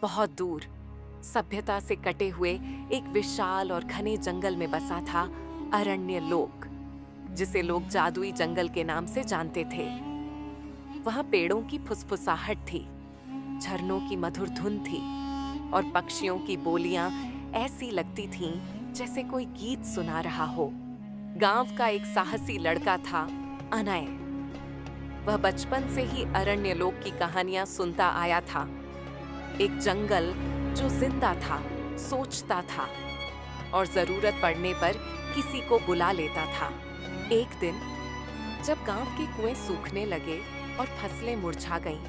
बहुत दूर सभ्यता से कटे हुए एक विशाल और घने जंगल में बसा था अरण्य लोक, जिसे लोग जादुई जंगल के नाम से जानते थे। वहां पेड़ों की फुसफुसाहट थी, झरनों की मधुर धुन थी और पक्षियों की बोलियां ऐसी लगती थीं जैसे कोई गीत सुना रहा हो। गांव का एक साहसी लड़का था, अनय। वह बचपन से ही अरण्य लोक की कहानियां सुनता आया था। एक जंगल जो जिंदा था, सोचता था और जरूरत पड़ने पर किसी को बुला लेता था। एक दिन जब गांव के कुएं सूखने लगे और फसलें मुरझा गईं,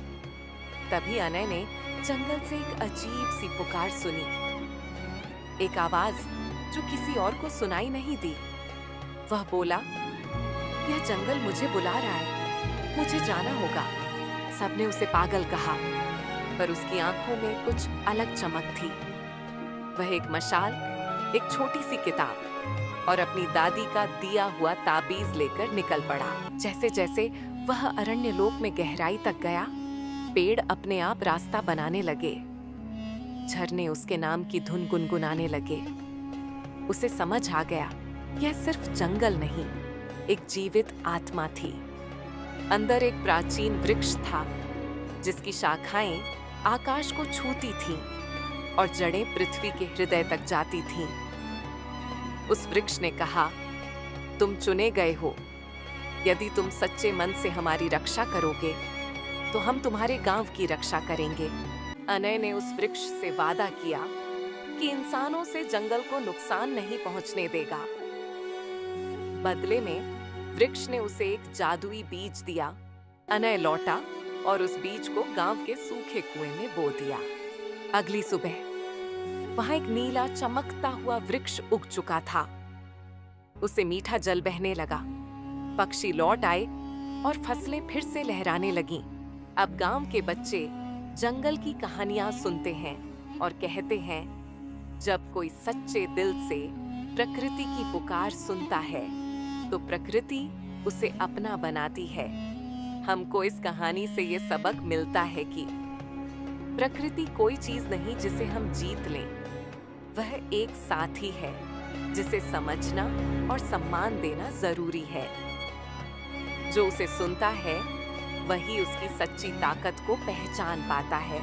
तभी अनय ने जंगल से एक अजीब सी पुकार सुनी। एक आवाज जो किसी और को सुनाई नहीं दी। वह बोला, यह जंगल मुझे बुला रहा है, मुझे जाना होगा। सबने उसे पागल कहा, पर उसकी आंखों में कुछ अलग चमक थी। वह एक मशाल, एक छोटी सी किताब और अपनी दादी का दिया हुआ ताबीज लेकर निकल पड़ा। जैसे जैसे वह अरण्य लोक में गहराई तक गया, पेड़ अपने आप रास्ता बनाने लगे। झरने उसके नाम की धुन गुनगुनाने लगे। उसे समझ आ गया, यह सिर्फ जंगल नहीं, एक जीवित आत्मा थी। अंदर एक प्राचीन वृक्ष था, जिसकी शाखाएं आकाश को छूती थीं और जड़ें पृथ्वी के हृदय तक जाती थीं। उस वृक्ष ने कहा, तुम चुने गए हो। यदि तुम सच्चे मन से हमारी रक्षा करोगे, तो हम तुम्हारे गांव की रक्षा करेंगे। अनय ने उस वृक्ष से वादा किया कि इंसानों से जंगल को नुकसान नहीं पहुंचने देगा। बदले में वृक्ष ने उसे एक जादुई बीज दिया। अनय लौटा और उस बीज को गांव के सूखे कुएं में बो दिया। अगली सुबह वहां एक नीला चमकता हुआ वृक्ष उग चुका था। उसे मीठा जल बहने लगा, पक्षी लौट आए और फसलें फिर से लहराने लगीं। अब गांव के बच्चे जंगल की कहानियां सुनते हैं और कहते हैं, जब कोई सच्चे दिल से प्रकृति की पुकार सुनता है, तो प्रकृति उसे अपना बनाती है। हमको इस कहानी से ये सबक मिलता है कि प्रकृति कोई चीज नहीं जिसे हम जीत लें, वह एक साथी है जिसे समझना और सम्मान देना जरूरी है। जो उसे सुनता है, वही उसकी सच्ची ताकत को पहचान पाता है।